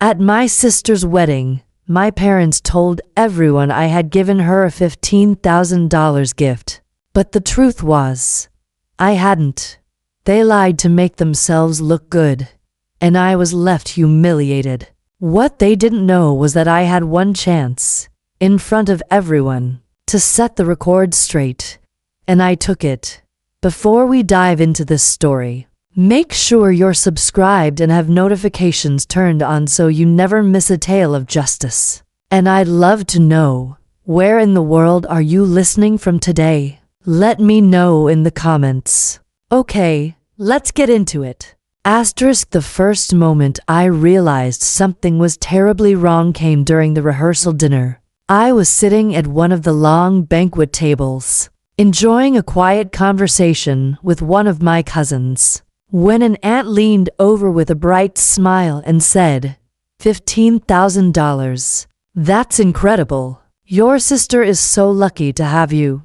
At my sister's wedding, my parents told everyone I had given her a $15,000 gift. But the truth was, I hadn't. They lied to make themselves look good, and I was left humiliated. What they didn't know was that I had one chance, in front of everyone, to set the record straight, and I took it. Before we dive into this story, make sure you're subscribed and have notifications turned on so you never miss a tale of justice. And I'd love to know, where in the world are you listening from today? Let me know in the comments. Okay, let's get into it. The first moment I realized something was terribly wrong came during the rehearsal dinner. I was sitting at one of the long banquet tables, enjoying a quiet conversation with one of my cousins, when an aunt leaned over with a bright smile and said, $15,000. That's incredible. Your sister is so lucky to have you.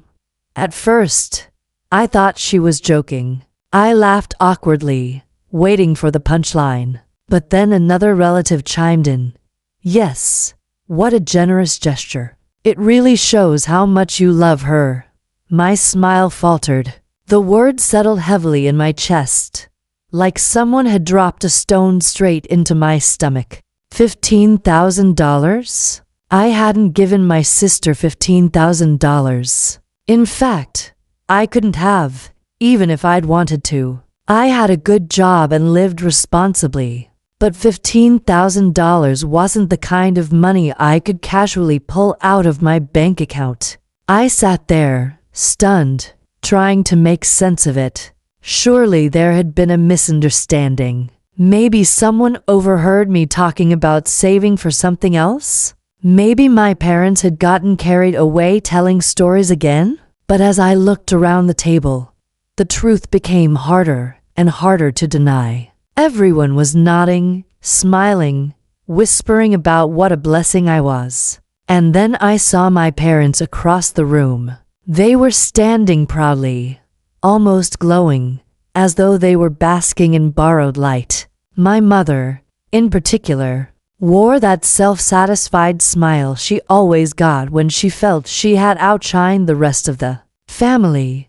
At first, I thought she was joking. I laughed awkwardly, waiting for the punchline. But then another relative chimed in. Yes, what a generous gesture. It really shows how much you love her. My smile faltered. The words settled heavily in my chest, like someone had dropped a stone straight into my stomach. $15,000? I hadn't given my sister $15,000. In fact, I couldn't have, even if I'd wanted to. I had a good job and lived responsibly, but $15,000 wasn't the kind of money I could casually pull out of my bank account. I sat there, stunned, trying to make sense of it. Surely there had been a misunderstanding. Maybe someone overheard me talking about saving for something else? Maybe my parents had gotten carried away telling stories again? But as I looked around the table, the truth became harder and harder to deny. Everyone was nodding, smiling, whispering about what a blessing I was. And then I saw my parents across the room. They were standing proudly, almost glowing, as though they were basking in borrowed light. My mother, in particular, wore that self-satisfied smile she always got when she felt she had outshined the rest of the family.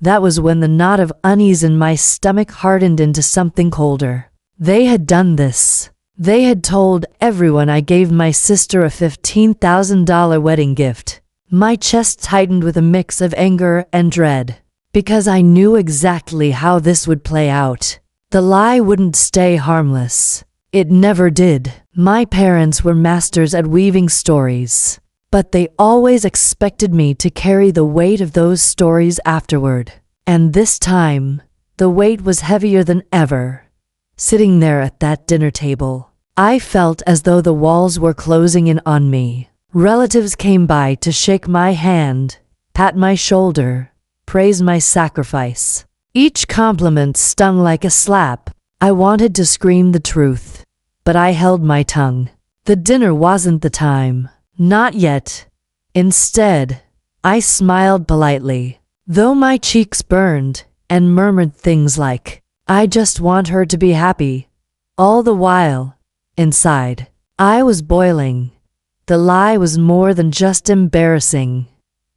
That was when the knot of unease in my stomach hardened into something colder. They had done this. They had told everyone I gave my sister a $15,000 wedding gift. My chest tightened with a mix of anger and dread, because I knew exactly how this would play out. The lie wouldn't stay harmless. It never did. My parents were masters at weaving stories, but they always expected me to carry the weight of those stories afterward. And this time, the weight was heavier than ever. Sitting there at that dinner table, I felt as though the walls were closing in on me. Relatives came by to shake my hand, pat my shoulder, praise my sacrifice. Each compliment stung like a slap. I wanted to scream the truth, but I held my tongue. The dinner wasn't the time. Not yet. Instead, I smiled politely, though my cheeks burned, and murmured things like, I just want her to be happy. All the while, inside, I was boiling. The lie was more than just embarrassing.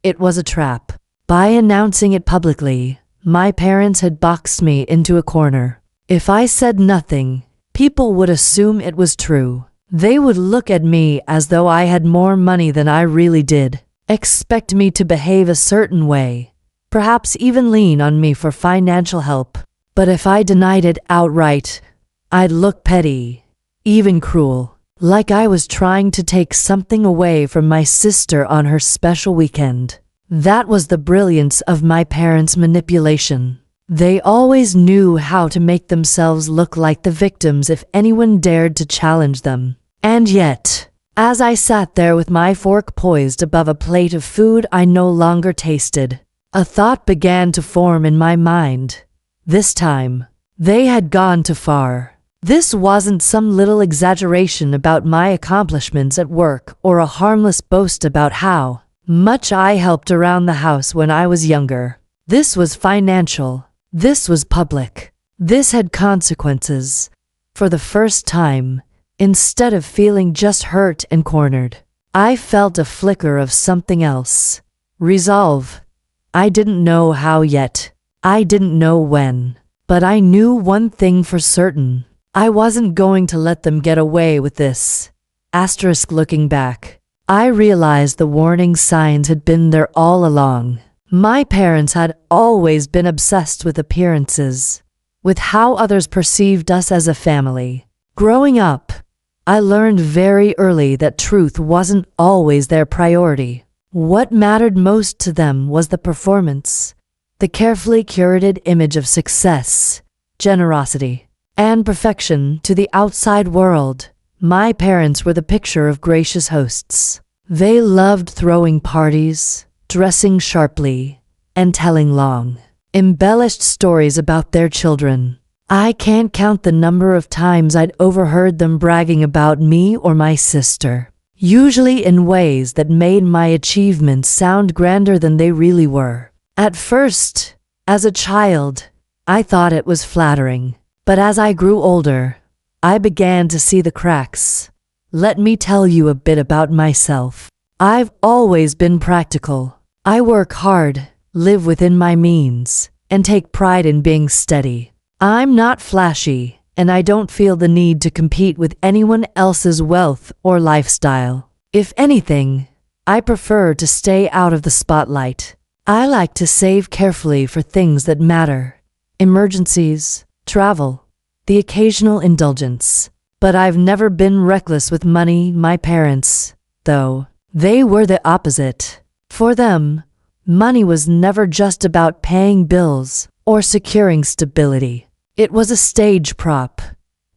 It was a trap. By announcing it publicly, my parents had boxed me into a corner. If I said nothing, people would assume it was true. They would look at me as though I had more money than I really did, expect me to behave a certain way, perhaps even lean on me for financial help. But if I denied it outright, I'd look petty, even cruel, like I was trying to take something away from my sister on her special weekend. That was the brilliance of my parents' manipulation. They always knew how to make themselves look like the victims if anyone dared to challenge them. And yet, as I sat there with my fork poised above a plate of food I no longer tasted, a thought began to form in my mind. This time, they had gone too far. This wasn't some little exaggeration about my accomplishments at work or a harmless boast about how much I helped around the house when I was younger. This was financial. This was public. This had consequences. For the first time, Instead of feeling just hurt and cornered, I felt a flicker of something else. Resolve. I didn't know how yet. I didn't know when. But I knew one thing for certain. I wasn't going to let them get away with this. Looking back, I realized the warning signs had been there all along. My parents had always been obsessed with appearances, with how others perceived us as a family. Growing up, I learned very early that truth wasn't always their priority. What mattered most to them was the performance, the carefully curated image of success, generosity, and perfection to the outside world. My parents were the picture of gracious hosts. They loved throwing parties, dressing sharply, and telling long, embellished stories about their children. I can't count the number of times I'd overheard them bragging about me or my sister, usually in ways that made my achievements sound grander than they really were. At first, as a child, I thought it was flattering, but as I grew older, I began to see the cracks. Let me tell you a bit about myself. I've always been practical. I work hard, live within my means, and take pride in being steady. I'm not flashy, and I don't feel the need to compete with anyone else's wealth or lifestyle. If anything, I prefer to stay out of the spotlight. I like to save carefully for things that matter. Emergencies, travel, the occasional indulgence. But I've never been reckless with money. My parents, though, they were the opposite. For them, money was never just about paying bills or securing stability. It was a stage prop,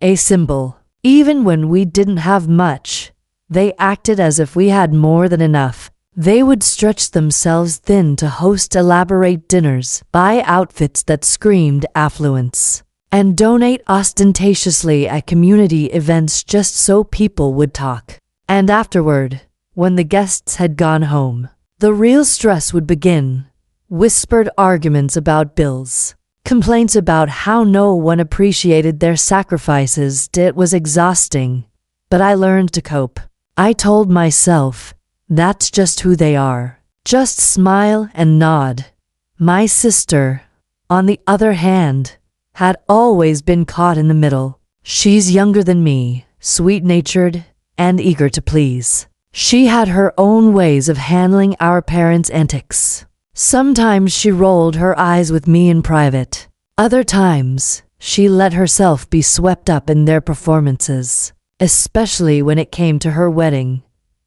a symbol. Even when we didn't have much, they acted as if we had more than enough. They would stretch themselves thin to host elaborate dinners, buy outfits that screamed affluence, and donate ostentatiously at community events just so people would talk. And afterward, when the guests had gone home, the real stress would begin. Whispered arguments about bills, complaints about how no one appreciated their sacrifices. It was exhausting, but I learned to cope. I told myself, that's just who they are. Just smile and nod. My sister, on the other hand, had always been caught in the middle. She's younger than me, sweet-natured, and eager to please. She had her own ways of handling our parents' antics. Sometimes she rolled her eyes with me in private. Other times, she let herself be swept up in their performances, especially when it came to her wedding.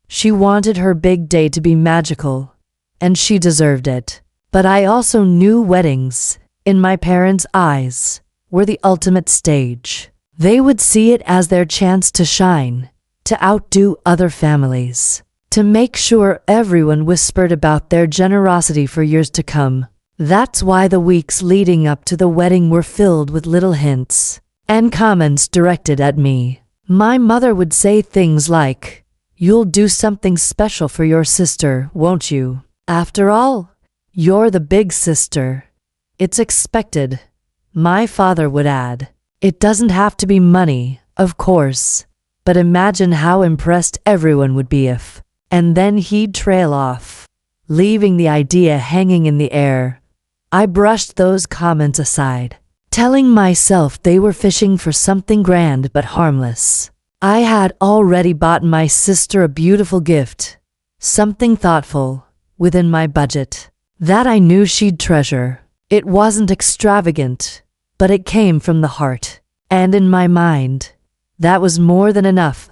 She wanted her big day to be magical, and she deserved it. But I also knew weddings, in my parents' eyes, were the ultimate stage. They would see it as their chance to shine, to outdo other families, to make sure everyone whispered about their generosity for years to come. That's why the weeks leading up to the wedding were filled with little hints and comments directed at me. My mother would say things like, "You'll do something special for your sister, won't you? After all, you're the big sister. It's expected." My father would add, "It doesn't have to be money, of course, but imagine how impressed everyone would be if..." And then he'd trail off, leaving the idea hanging in the air. I brushed those comments aside, telling myself they were fishing for something grand but harmless. I had already bought my sister a beautiful gift, something thoughtful, within my budget, that I knew she'd treasure. It wasn't extravagant, but it came from the heart. And in my mind, that was more than enough.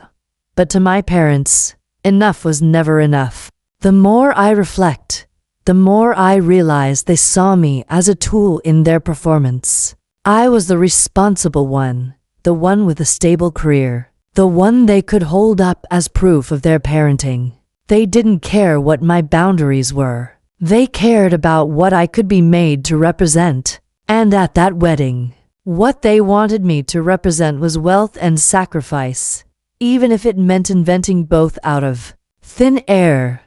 But to my parents, enough was never enough. The more I reflect, the more I realize they saw me as a tool in their performance. I was the responsible one, the one with a stable career, the one they could hold up as proof of their parenting. They didn't care what my boundaries were. They cared about what I could be made to represent. And at that wedding, what they wanted me to represent was wealth and sacrifice, even if it meant inventing both out of thin air.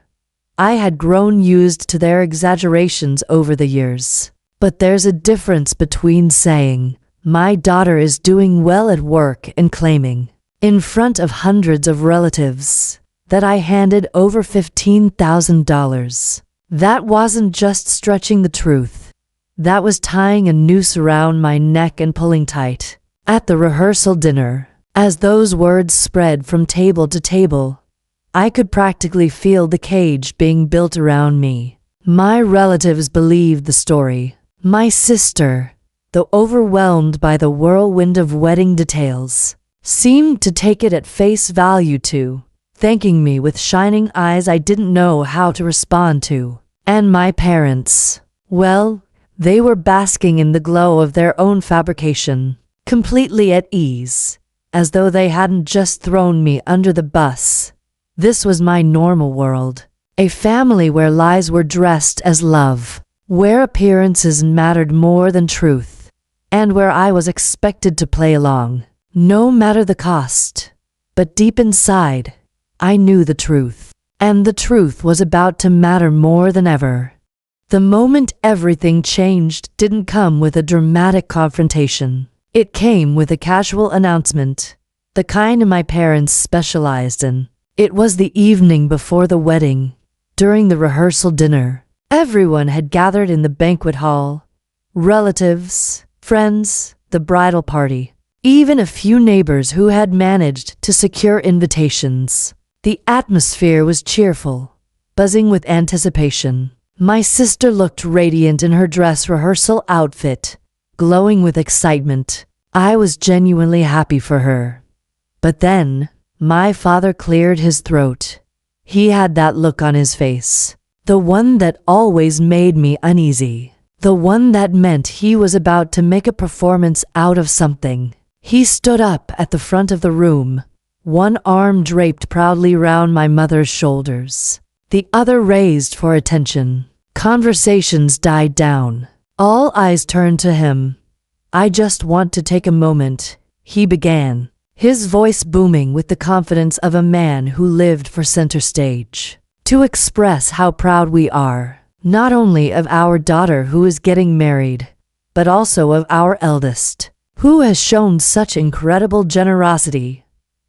I had grown used to their exaggerations over the years. But there's a difference between saying, "My daughter is doing well at work," and claiming, in front of hundreds of relatives, that I handed over $15,000. That wasn't just stretching the truth. That was tying a noose around my neck and pulling tight. At the rehearsal dinner, as those words spread from table to table, I could practically feel the cage being built around me. My relatives believed the story. My sister, though overwhelmed by the whirlwind of wedding details, seemed to take it at face value too, thanking me with shining eyes I didn't know how to respond to. And my parents, well, they were basking in the glow of their own fabrication, completely at ease, as though they hadn't just thrown me under the bus. This was my normal world, a family where lies were dressed as love, where appearances mattered more than truth, and where I was expected to play along, no matter the cost. But deep inside, I knew the truth, and the truth was about to matter more than ever. The moment everything changed didn't come with a dramatic confrontation. It came with a casual announcement, the kind my parents specialized in. It was the evening before the wedding. During the rehearsal dinner, everyone had gathered in the banquet hall. Relatives, friends, the bridal party, even a few neighbors who had managed to secure invitations. The atmosphere was cheerful, buzzing with anticipation. My sister looked radiant in her dress rehearsal outfit, glowing with excitement. I was genuinely happy for her. But then, my father cleared his throat. He had that look on his face, the one that always made me uneasy, the one that meant he was about to make a performance out of something. He stood up at the front of the room, one arm draped proudly round my mother's shoulders, the other raised for attention. Conversations died down. All eyes turned to him. "I just want to take a moment," he began, his voice booming with the confidence of a man who lived for center stage, "to express how proud we are, not only of our daughter who is getting married, but also of our eldest, who has shown such incredible generosity."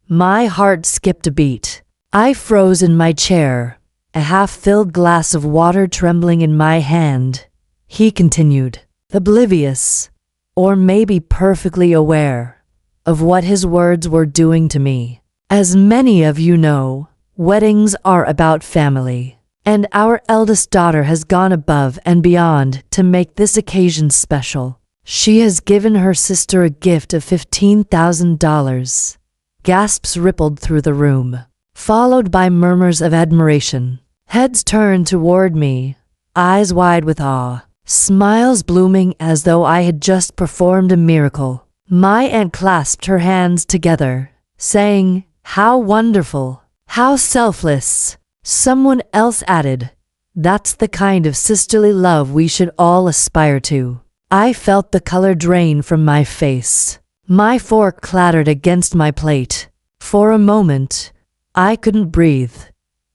My heart skipped a beat. I froze in my chair, a half-filled glass of water trembling in my hand. He continued, oblivious, or maybe perfectly aware, of what his words were doing to me. "As many of you know, weddings are about family, and our eldest daughter has gone above and beyond to make this occasion special. She has given her sister a gift of $15,000. Gasps rippled through the room, followed by murmurs of admiration. Heads turned toward me, eyes wide with awe, smiles blooming as though I had just performed a miracle. My aunt clasped her hands together, saying, "How wonderful! How selfless!" Someone else added, "That's the kind of sisterly love we should all aspire to." I felt the color drain from my face. My fork clattered against my plate. For a moment, I couldn't breathe.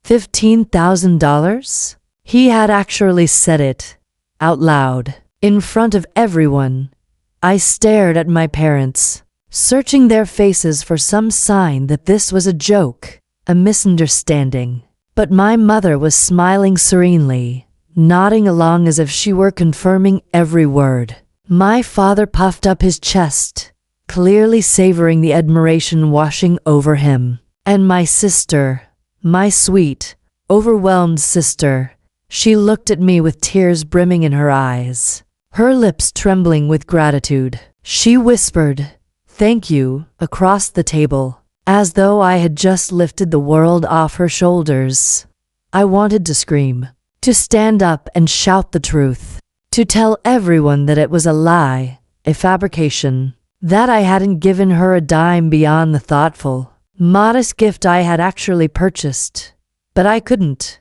$15,000? He had actually said it, out loud, in front of everyone. I stared at my parents, searching their faces for some sign that this was a joke, a misunderstanding. But my mother was smiling serenely, nodding along as if she were confirming every word. My father puffed up his chest, clearly savoring the admiration washing over him. And my sister, my sweet, overwhelmed sister, she looked at me with tears brimming in her eyes, her lips trembling with gratitude. She whispered, "Thank you," across the table, as though I had just lifted the world off her shoulders. I wanted to scream, to stand up and shout the truth, to tell everyone that it was a lie, a fabrication, that I hadn't given her a dime beyond the thoughtful, modest gift I had actually purchased. But I couldn't.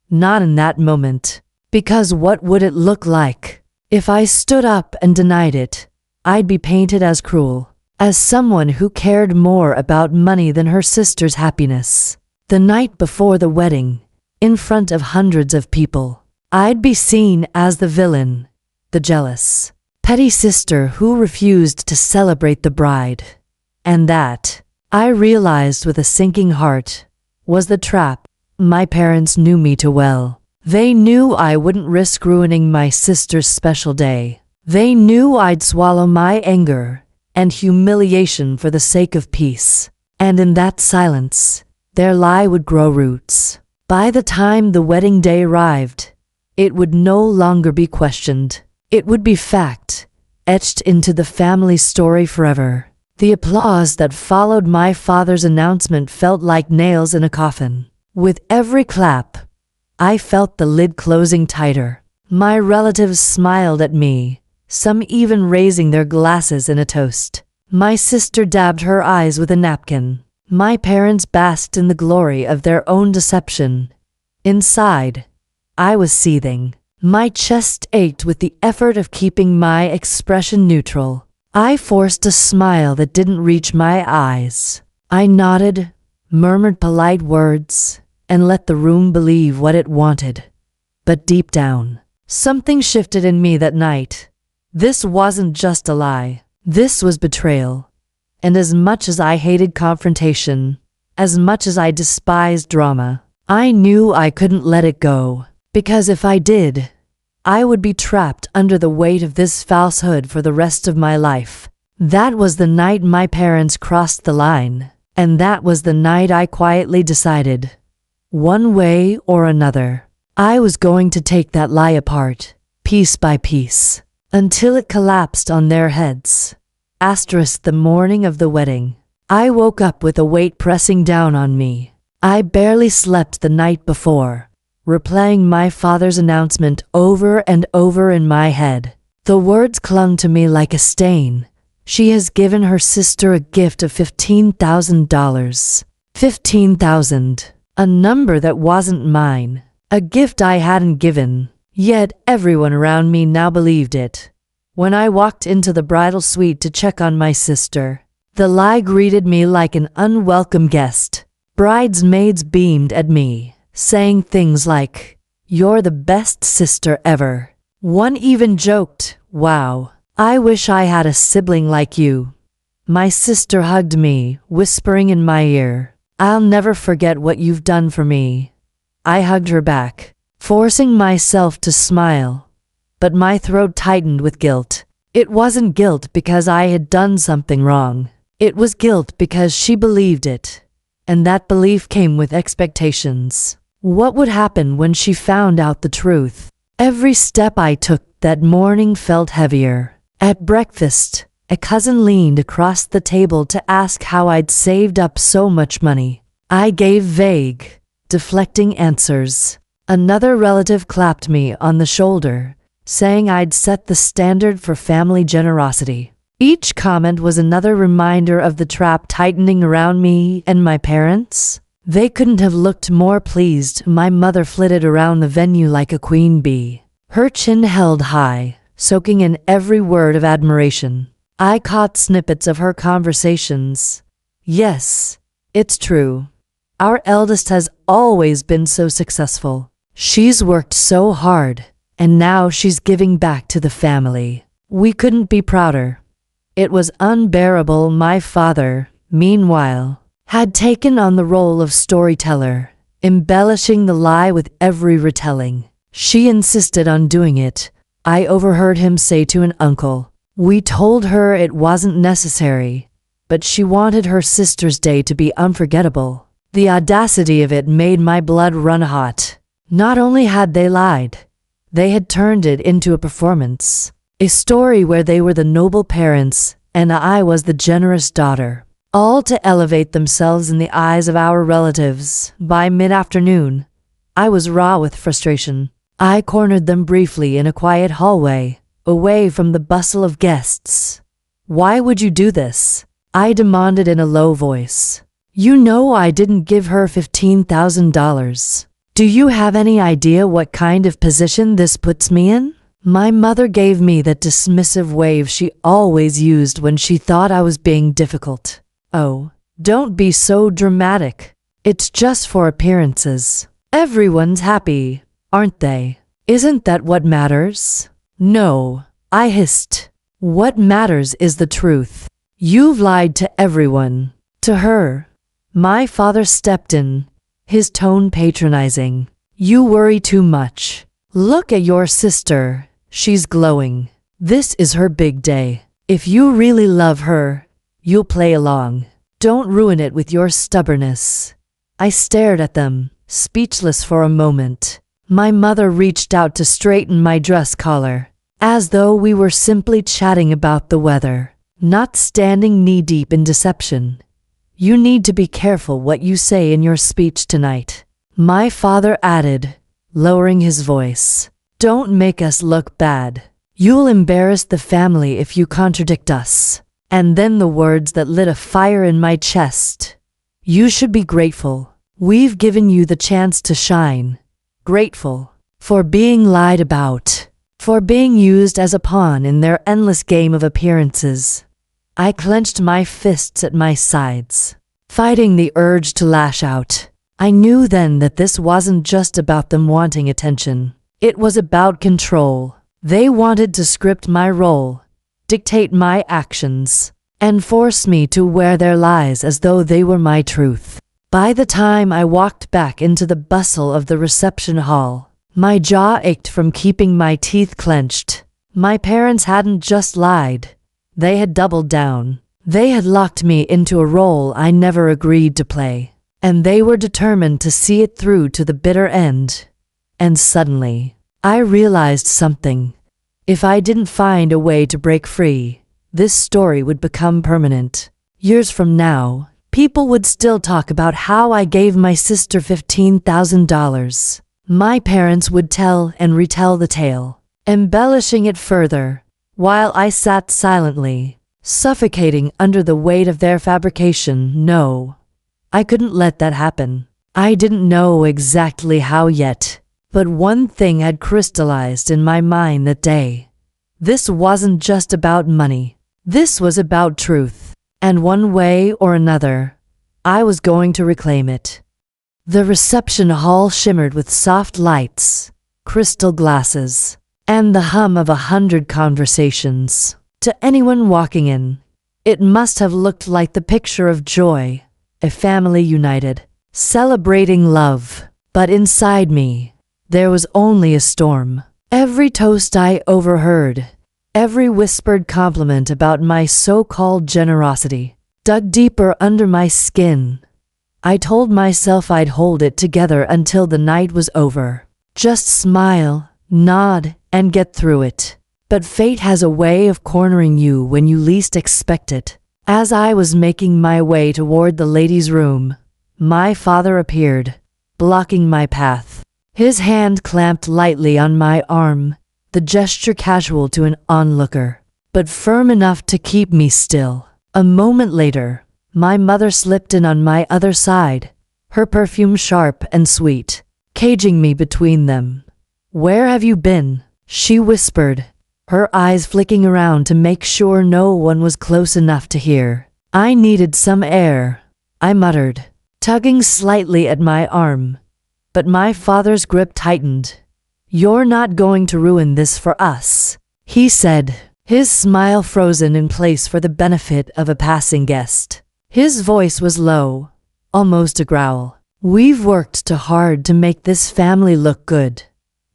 Not in that moment. Because what would it look like? If I stood up and denied it, I'd be painted as cruel, as someone who cared more about money than her sister's happiness. The night before the wedding, in front of hundreds of people, I'd be seen as the villain, the jealous, petty sister who refused to celebrate the bride. And that, I realized with a sinking heart, was the trap. My parents knew me too well. They knew I wouldn't risk ruining my sister's special day. They knew I'd swallow my anger and humiliation for the sake of peace. And in that silence, their lie would grow roots. By the time the wedding day arrived, it would no longer be questioned. It would be fact, etched into the family story forever. The applause that followed my father's announcement felt like nails in a coffin. With every clap, I felt the lid closing tighter. My relatives smiled at me, some even raising their glasses in a toast. My sister dabbed her eyes with a napkin. My parents basked in the glory of their own deception. Inside, I was seething. My chest ached with the effort of keeping my expression neutral. I forced a smile that didn't reach my eyes. I nodded, murmured polite words, and let the room believe what it wanted. But deep down, something shifted in me that night. This wasn't just a lie. This was betrayal. And as much as I hated confrontation, as much as I despised drama, I knew I couldn't let it go. Because if I did, I would be trapped under the weight of this falsehood for the rest of my life. That was the night my parents crossed the line. And that was the night I quietly decided, one way or another, I was going to take that lie apart, piece by piece, until it collapsed on their heads. The morning of the wedding, I woke up with a weight pressing down on me. I barely slept the night before, replaying my father's announcement over and over in my head. The words clung to me like a stain. She has given her sister a gift of $15,000. 15,000. A number that wasn't mine. A gift I hadn't given. Yet everyone around me now believed it. When I walked into the bridal suite to check on my sister, the lie greeted me like an unwelcome guest. Bridesmaids beamed at me, saying things like, "You're the best sister ever." One even joked, "Wow, I wish I had a sibling like you." My sister hugged me, whispering in my ear, "I'll never forget what you've done for me." I hugged her back, forcing myself to smile, but my throat tightened with guilt. It wasn't guilt because I had done something wrong. It was guilt because she believed it, and that belief came with expectations. What would happen when she found out the truth? Every step I took that morning felt heavier. At breakfast, a cousin leaned across the table to ask how I'd saved up so much money. I gave vague, deflecting answers. Another relative clapped me on the shoulder, saying I'd set the standard for family generosity. Each comment was another reminder of the trap tightening around me and my parents. They couldn't have looked more pleased. My mother flitted around the venue like a queen bee, her chin held high, soaking in every word of admiration. I caught snippets of her conversations. "Yes, it's true. Our eldest has always been so successful. She's worked so hard, and now she's giving back to the family. We couldn't be prouder." It was unbearable. My father, meanwhile, had taken on the role of storyteller, embellishing the lie with every retelling. She insisted on doing it. I overheard him say to an uncle, "We told her it wasn't necessary, but she wanted her sister's day to be unforgettable." The audacity of it made my blood run hot. Not only had they lied, they had turned it into a performance. A story where they were the noble parents and I was the generous daughter, all to elevate themselves in the eyes of our relatives. By mid-afternoon, I was raw with frustration. I cornered them briefly in a quiet hallway, away from the bustle of guests. "Why would you do this?" I demanded in a low voice. "You know I didn't give her $15,000. Do you have any idea what kind of position this puts me in?" My mother gave me that dismissive wave she always used when she thought I was being difficult. "Oh, don't be so dramatic. It's just for appearances. Everyone's happy, aren't they? Isn't that what matters?" "No," I hissed. "What matters is the truth. You've lied to everyone. to her, my father stepped in, his tone patronizing. You worry too much. Look at your sister. She's glowing. This is her big day. If you really love her, you'll play along. Don't ruin it with your stubbornness. I stared at them, speechless for a moment. My mother reached out to straighten my dress collar, as though we were simply chatting about the weather, not standing knee-deep in deception. You need to be careful what you say in your speech tonight, my father added, lowering his voice. Don't make us look bad. You'll embarrass the family if you contradict us. And then the words that lit a fire in my chest. You should be grateful. We've given you the chance to shine. Grateful for being lied about, for being used as a pawn in their endless game of appearances. I clenched my fists at my sides, fighting the urge to lash out. I knew then that this wasn't just about them wanting attention. It was about control. They wanted to script my role, dictate my actions, and force me to wear their lies as though they were my truth. By the time I walked back into the bustle of the reception hall, my jaw ached from keeping my teeth clenched. My parents hadn't just lied. They had doubled down. They had locked me into a role I never agreed to play, and they were determined to see it through to the bitter end. And suddenly, I realized something. If I didn't find a way to break free, this story would become permanent. Years from now, people would still talk about how I gave my sister $15,000. My parents would tell and retell the tale, embellishing it further, while I sat silently, suffocating under the weight of their fabrication. No, I couldn't let that happen. I didn't know exactly how yet, but one thing had crystallized in my mind that day. This wasn't just about money. This was about truth, and one way or another, I was going to reclaim it. The reception hall shimmered with soft lights, crystal glasses, and the hum of 100 conversations. To anyone walking in, it must have looked like the picture of joy, a family united, celebrating love. But inside me, there was only a storm. Every toast I overheard, every whispered compliment about my so-called generosity, dug deeper under my skin. I told myself I'd hold it together until the night was over. Just smile, nod, and get through it. But fate has a way of cornering you when you least expect it. As I was making my way toward the ladies' room, my father appeared, blocking my path. His hand clamped lightly on my arm, the gesture casual to an onlooker, but firm enough to keep me still. A moment later, my mother slipped in on my other side, her perfume sharp and sweet, caging me between them. "Where have you been?" she whispered, her eyes flicking around to make sure no one was close enough to hear. "I needed some air," I muttered, tugging slightly at my arm. But my father's grip tightened. "You're not going to ruin this for us," he said, his smile frozen in place for the benefit of a passing guest. His voice was low, almost a growl. "We've worked too hard to make this family look good."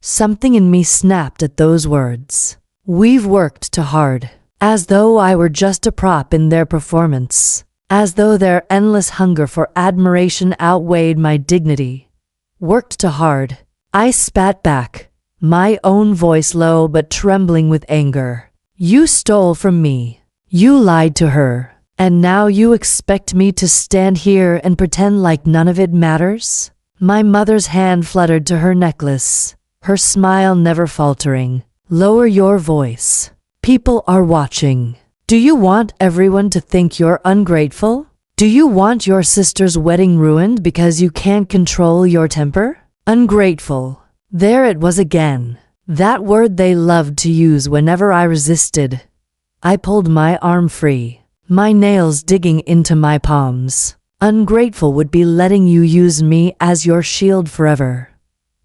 Something in me snapped at those words. We've worked too hard, as though I were just a prop in their performance, as though their endless hunger for admiration outweighed my dignity. Worked too hard, I spat back, my own voice low but trembling with anger. You stole from me. You lied to her. And now you expect me to stand here and pretend like none of it matters? My mother's hand fluttered to her necklace, her smile never faltering. "Lower your voice. People are watching. Do you want everyone to think you're ungrateful? Do you want your sister's wedding ruined because you can't control your temper? Ungrateful." There it was again. That word they loved to use whenever I resisted. I pulled my arm free, my nails digging into my palms. Ungrateful would be letting you use me as your shield forever.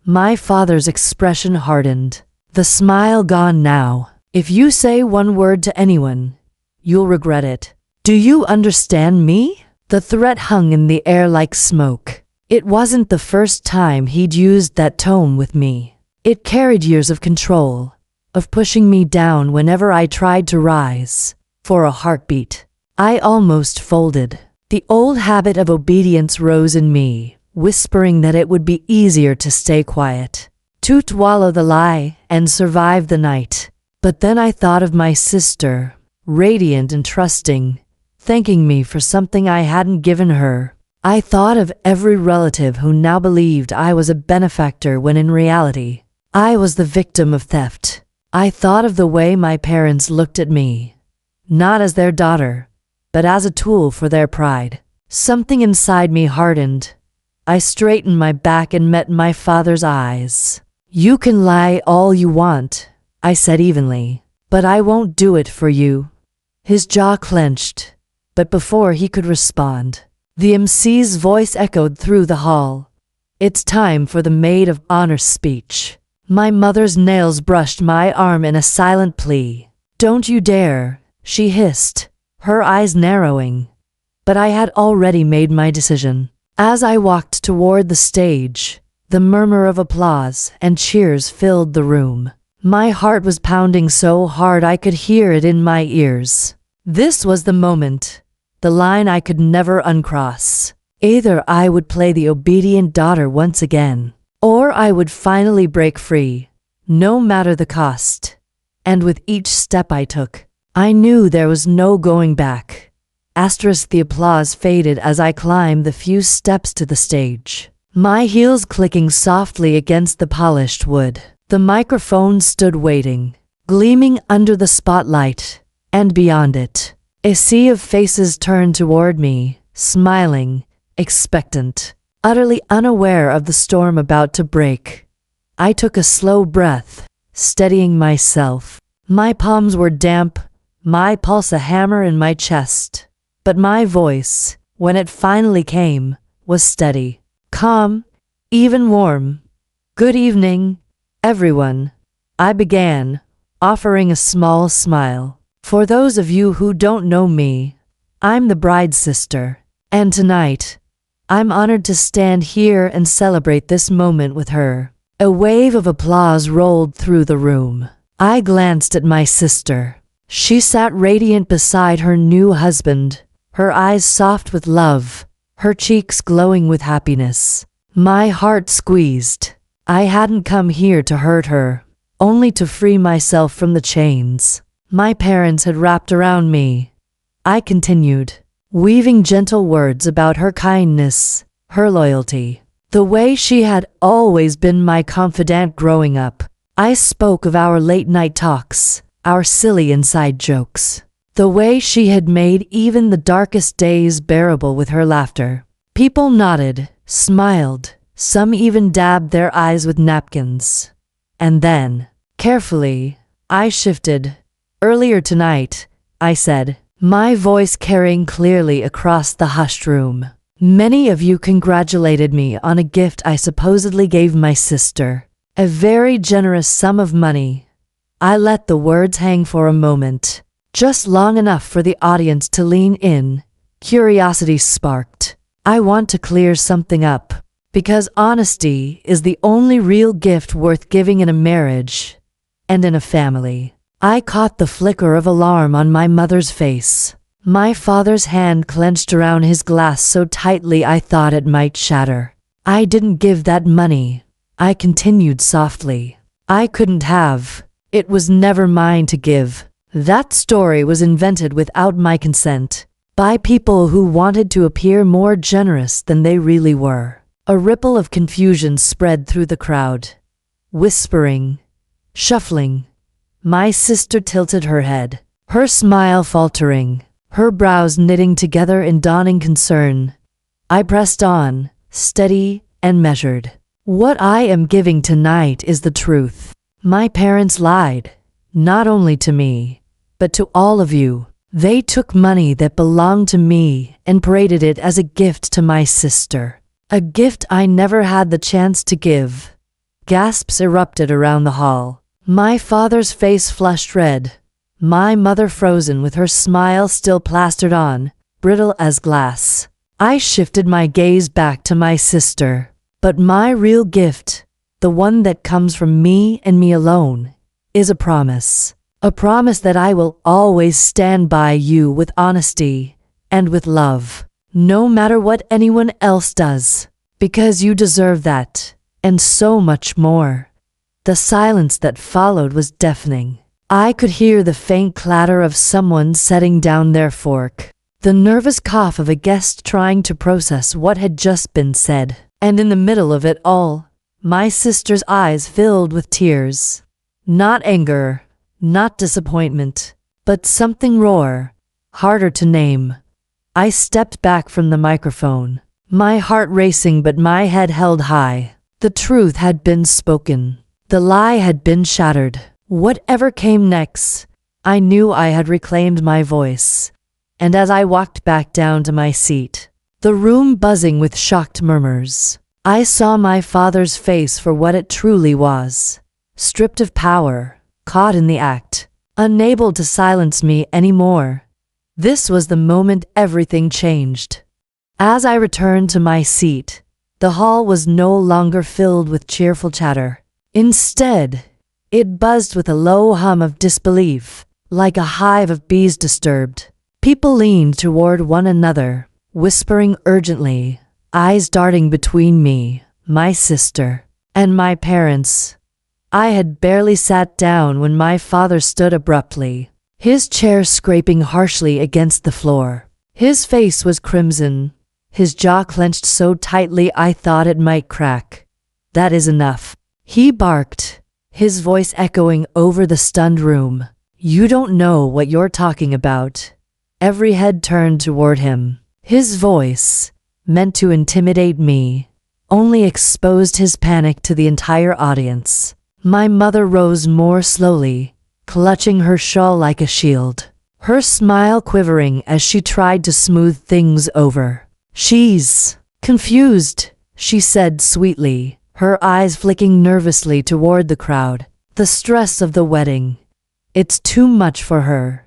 My father's expression hardened, the smile gone now. "If you say one word to anyone, you'll regret it. Do you understand me?" The threat hung in the air like smoke. It wasn't the first time he'd used that tone with me. It carried years of control, of pushing me down whenever I tried to rise. For a heartbeat, I almost folded. The old habit of obedience rose in me, whispering that it would be easier to stay quiet, to swallow the lie and survive the night. But then I thought of my sister, radiant and trusting, thanking me for something I hadn't given her. I thought of every relative who now believed I was a benefactor when in reality, I was the victim of theft. I thought of the way my parents looked at me, not as their daughter, but as a tool for their pride. Something inside me hardened. I straightened my back and met my father's eyes. "You can lie all you want," I said evenly, "but I won't do it for you." His jaw clenched, but before he could respond, the MC's voice echoed through the hall. "It's time for the maid of honor speech." My mother's nails brushed my arm in a silent plea. "Don't you dare," she hissed, her eyes narrowing. But I had already made my decision. As I walked toward the stage, the murmur of applause and cheers filled the room. My heart was pounding so hard I could hear it in my ears. This was the moment, the line I could never uncross. Either I would play the obedient daughter once again, or I would finally break free, no matter the cost. And with each step I took, I knew there was no going back. The applause faded as I climbed the few steps to the stage, my heels clicking softly against the polished wood. The microphone stood waiting, gleaming under the spotlight, and beyond it, a sea of faces turned toward me, smiling, expectant, utterly unaware of the storm about to break. I took a slow breath, steadying myself. My palms were damp, my pulse a hammer in my chest. But my voice, when it finally came, was steady, calm, even warm. "Good evening, everyone," I began, offering a small smile. "For those of you who don't know me, I'm the bride's sister, and tonight, I'm honored to stand here and celebrate this moment with her." A wave of applause rolled through the room. I glanced at my sister. She sat radiant beside her new husband, her eyes soft with love, her cheeks glowing with happiness. My heart squeezed. I hadn't come here to hurt her, only to free myself from the chains my parents had wrapped around me. I continued, weaving gentle words about her kindness, her loyalty, the way she had always been my confidant growing up. I spoke of our late-night talks, our silly inside jokes, the way she had made even the darkest days bearable with her laughter. People nodded, smiled, some even dabbed their eyes with napkins. And then, carefully, I shifted. "Earlier tonight," I said, my voice carrying clearly across the hushed room, "many of you congratulated me on a gift I supposedly gave my sister, a very generous sum of money." I let the words hang for a moment, just long enough for the audience to lean in. Curiosity sparked. "I want to clear something up, because honesty is the only real gift worth giving in a marriage and in a family." I caught the flicker of alarm on my mother's face. My father's hand clenched around his glass so tightly I thought it might shatter. "I didn't give that money," I continued softly. "I couldn't have. It was never mine to give. That story was invented without my consent, by people who wanted to appear more generous than they really were." A ripple of confusion spread through the crowd. Whispering, shuffling. My sister tilted her head, her smile faltering, her brows knitting together in dawning concern. I pressed on, steady and measured. "What I am giving tonight is the truth. My parents lied, not only to me, but to all of you. They took money that belonged to me and paraded it as a gift to my sister. A gift I never had the chance to give." Gasps erupted around the hall. My father's face flushed red, my mother frozen with her smile still plastered on, brittle as glass. I shifted my gaze back to my sister. But my real gift, the one that comes from me and me alone, is a promise. A promise that I will always stand by you with honesty and with love, no matter what anyone else does, because you deserve that, and so much more. The silence that followed was deafening. I could hear the faint clatter of someone setting down their fork, the nervous cough of a guest trying to process what had just been said. And in the middle of it all, my sister's eyes filled with tears. Not anger, not disappointment, but something rawer, harder to name. I stepped back from the microphone, my heart racing but my head held high. The truth had been spoken. The lie had been shattered. Whatever came next, I knew I had reclaimed my voice. And as I walked back down to my seat, the room buzzing with shocked murmurs, I saw my father's face for what it truly was. Stripped of power, caught in the act, unable to silence me anymore. This was the moment everything changed. As I returned to my seat, the hall was no longer filled with cheerful chatter. Instead, it buzzed with a low hum of disbelief, like a hive of bees disturbed. People leaned toward one another, whispering urgently, eyes darting between me, my sister, and my parents. I had barely sat down when my father stood abruptly, his chair scraping harshly against the floor. His face was crimson, his jaw clenched so tightly I thought it might crack. "That is enough," he barked, his voice echoing over the stunned room. "You don't know what you're talking about." Every head turned toward him. His voice, meant to intimidate me, only exposed his panic to the entire audience. My mother rose more slowly, clutching her shawl like a shield, her smile quivering as she tried to smooth things over. "She's confused," she said sweetly, her eyes flicking nervously toward the crowd. "The stress of the wedding. It's too much for her."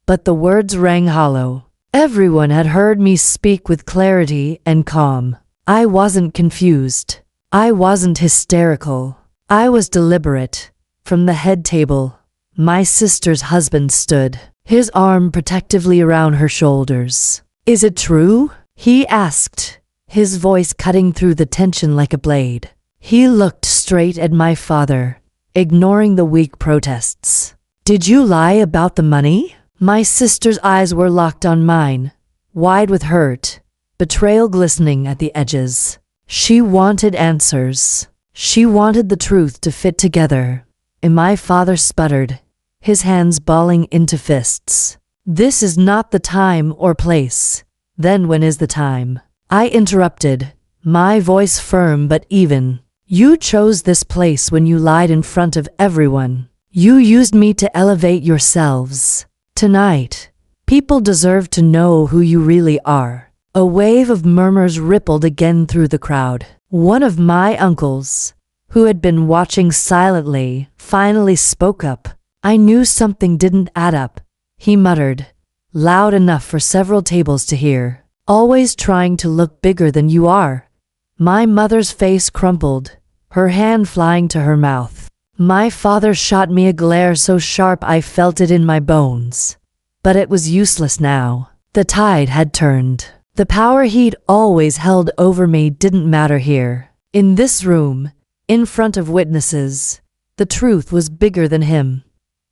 But the words rang hollow. Everyone had heard me speak with clarity and calm. I wasn't confused. I wasn't hysterical. I was deliberate. From the head table, my sister's husband stood, his arm protectively around her shoulders. "Is it true?" he asked, his voice cutting through the tension like a blade. He looked straight at my father, ignoring the weak protests. "Did you lie about the money?" My sister's eyes were locked on mine, wide with hurt, betrayal glistening at the edges. She wanted answers. She wanted the truth to fit together. And my father sputtered, his hands balling into fists. "This is not the time or place." "Then when is the time?" I interrupted, my voice firm but even. "You chose this place when you lied in front of everyone. You used me to elevate yourselves. Tonight, people deserve to know who you really are." A wave of murmurs rippled again through the crowd. One of my uncles, who had been watching silently, finally spoke up. "I knew something didn't add up," he muttered, loud enough for several tables to hear. "Always trying to look bigger than you are." My mother's face crumpled, her hand flying to her mouth. My father shot me a glare so sharp I felt it in my bones. But it was useless now. The tide had turned. The power he'd always held over me didn't matter here. In this room, in front of witnesses, the truth was bigger than him.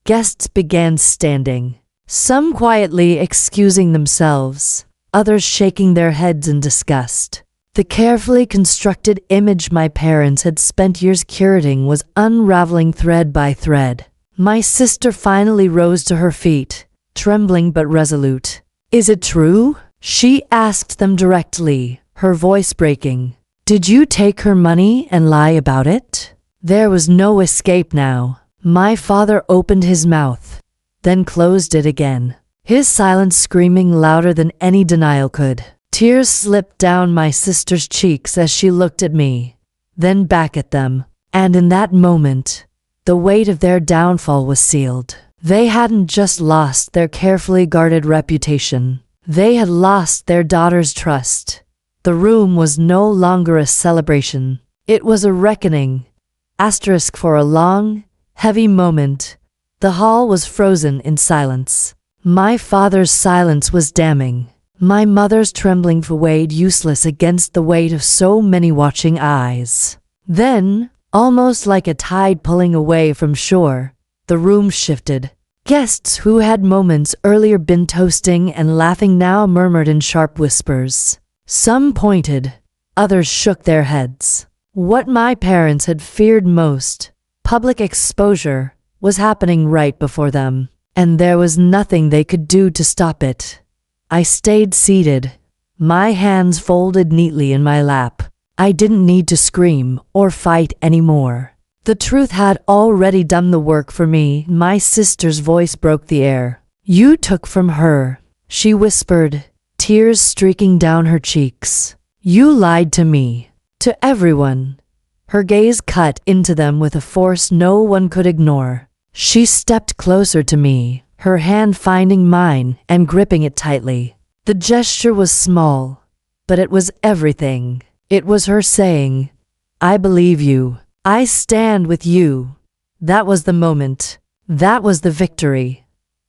Guests began standing, some quietly excusing themselves, others shaking their heads in disgust. The carefully constructed image my parents had spent years curating was unraveling thread by thread. My sister finally rose to her feet, trembling but resolute. "Is it true?" she asked them directly, her voice breaking. "Did you take her money and lie about it?" There was no escape now. My father opened his mouth, then closed it again, his silence screaming louder than any denial could. Tears slipped down my sister's cheeks as she looked at me, then back at them. And in that moment, the weight of their downfall was sealed. They hadn't just lost their carefully guarded reputation. They had lost their daughter's trust. The room was no longer a celebration. It was a reckoning. For a long, heavy moment, the hall was frozen in silence. My father's silence was damning. My mother's trembling weighed useless against the weight of so many watching eyes. Then, almost like a tide pulling away from shore, the room shifted. Guests who had moments earlier been toasting and laughing now murmured in sharp whispers. Some pointed, others shook their heads. What my parents had feared most, public exposure, was happening right before them, and there was nothing they could do to stop it. I stayed seated, my hands folded neatly in my lap. I didn't need to scream or fight anymore. The truth had already done the work for me. My sister's voice broke the air. You took from her, she whispered, tears streaking down her cheeks. You lied to me, to everyone. Her gaze cut into them with a force no one could ignore. She stepped closer to me, her hand finding mine and gripping it tightly. The gesture was small, but it was everything. It was her saying, I believe you. I stand with you. That was the moment. That was the victory.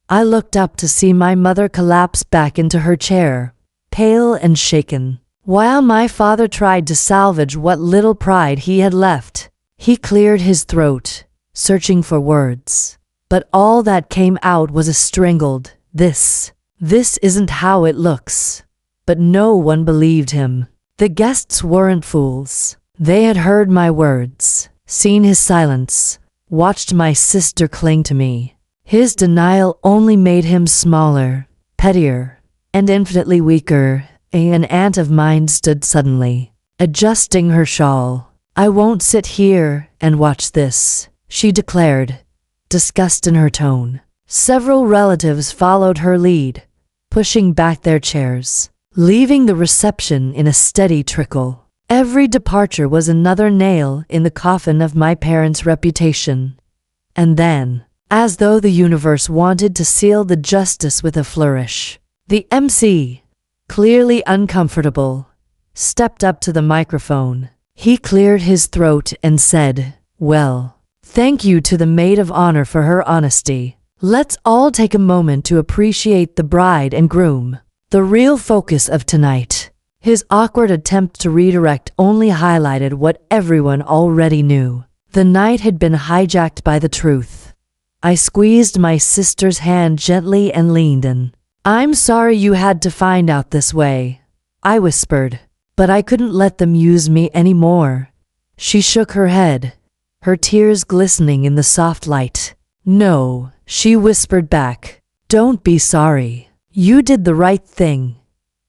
I looked up to see my mother collapse back into her chair, pale and shaken. While my father tried to salvage what little pride he had left, he cleared his throat, searching for words. But all that came out was a strangled, This isn't how it looks. But no one believed him. The guests weren't fools. They had heard my words, seen his silence, watched my sister cling to me. His denial only made him smaller, pettier, and infinitely weaker. An aunt of mine stood suddenly, adjusting her shawl. I won't sit here and watch this, she declared, disgust in her tone. Several relatives followed her lead, pushing back their chairs, leaving the reception in a steady trickle. Every departure was another nail in the coffin of my parents' reputation. And then, as though the universe wanted to seal the justice with a flourish, the MC, clearly uncomfortable, stepped up to the microphone. He cleared his throat and said, Well, thank you to the maid of honor for her honesty. Let's all take a moment to appreciate the bride and groom, the real focus of tonight. His awkward attempt to redirect only highlighted what everyone already knew. The night had been hijacked by the truth. I squeezed my sister's hand gently and leaned in. I'm sorry you had to find out this way, I whispered, but I couldn't let them use me anymore. She shook her head, her tears glistening in the soft light. No, she whispered back. Don't be sorry. You did the right thing.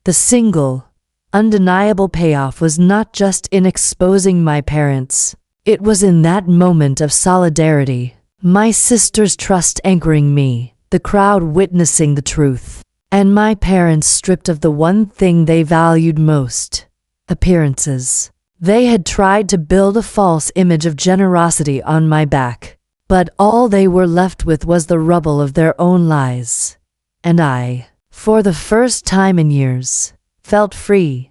The single, undeniable payoff was not just in exposing my parents. It was in that moment of solidarity, my sister's trust anchoring me, the crowd witnessing the truth, and my parents stripped of the one thing they valued most, appearances. They had tried to build a false image of generosity on my back, but all they were left with was the rubble of their own lies. And I, for the first time in years, felt free.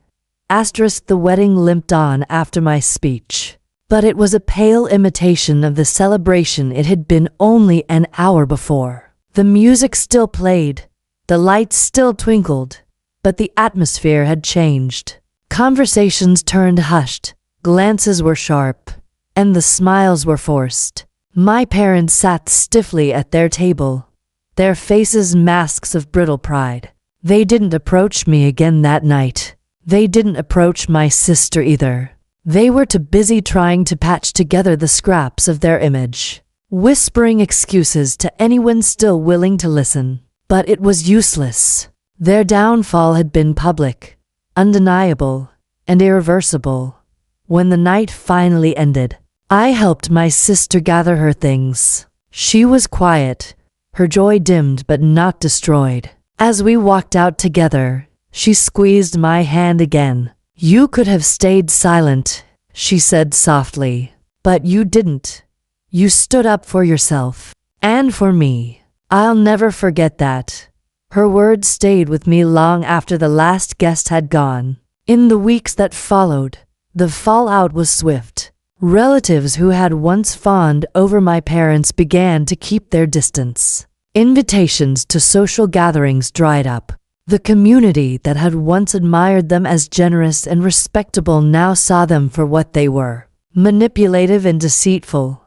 The wedding limped on after my speech, but it was a pale imitation of the celebration it had been only an hour before. The music still played, the lights still twinkled, but the atmosphere had changed. Conversations turned hushed, glances were sharp, and the smiles were forced. My parents sat stiffly at their table, their faces masks of brittle pride. They didn't approach me again that night. They didn't approach my sister either. They were too busy trying to patch together the scraps of their image, whispering excuses to anyone still willing to listen. But it was useless. Their downfall had been public, undeniable, and irreversible. When the night finally ended, I helped my sister gather her things. She was quiet, her joy dimmed but not destroyed. As we walked out together, she squeezed my hand again. You could have stayed silent, she said softly, but you didn't. You stood up for yourself. And for me. I'll never forget that. Her words stayed with me long after the last guest had gone. In the weeks that followed, the fallout was swift. Relatives who had once fawned over my parents began to keep their distance. Invitations to social gatherings dried up. The community that had once admired them as generous and respectable now saw them for what they were: manipulative and deceitful.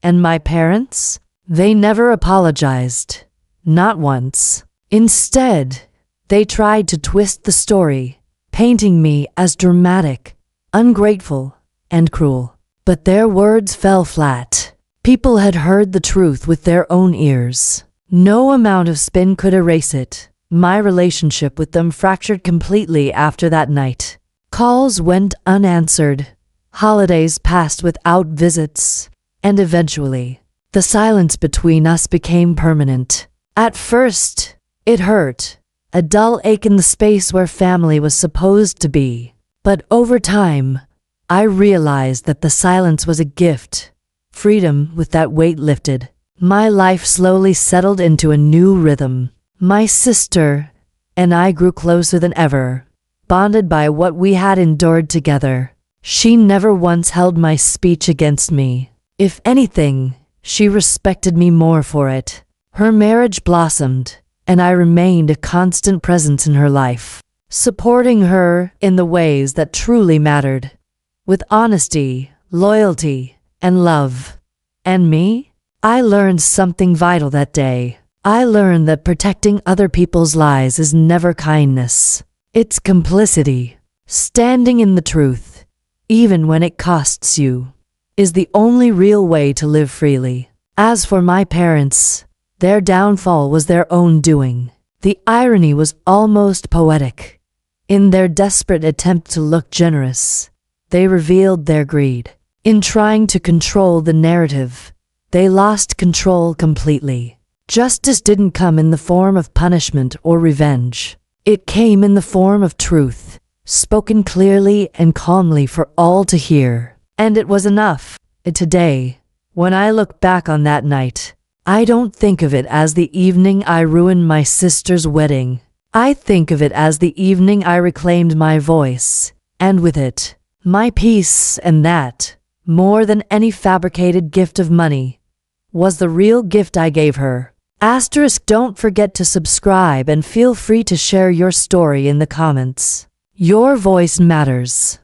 And my parents? They never apologized. Not once. Instead, they tried to twist the story, painting me as dramatic, ungrateful, and cruel. But their words fell flat. People had heard the truth with their own ears. No amount of spin could erase it. My relationship with them fractured completely after that night. Calls went unanswered. Holidays passed without visits. And eventually, the silence between us became permanent. At first, it hurt, a dull ache in the space where family was supposed to be. But over time, I realized that the silence was a gift. Freedom with that weight lifted. My life slowly settled into a new rhythm. My sister and I grew closer than ever, bonded by what we had endured together. She never once held my speech against me. If anything, she respected me more for it. Her marriage blossomed, and I remained a constant presence in her life, supporting her in the ways that truly mattered, with honesty, loyalty, and love. And me? I learned something vital that day. I learned that protecting other people's lies is never kindness. It's complicity. Standing in the truth, even when it costs you, is the only real way to live freely. As for my parents, their downfall was their own doing. The irony was almost poetic. In their desperate attempt to look generous, they revealed their greed. In trying to control the narrative, they lost control completely. Justice didn't come in the form of punishment or revenge. It came in the form of truth, spoken clearly and calmly for all to hear. And it was enough. Today, when I look back on that night, I don't think of it as the evening I ruined my sister's wedding. I think of it as the evening I reclaimed my voice, and with it, my peace. And that, more than any fabricated gift of money, was the real gift I gave her. Don't forget to subscribe and feel free to share your story in the comments. Your voice matters.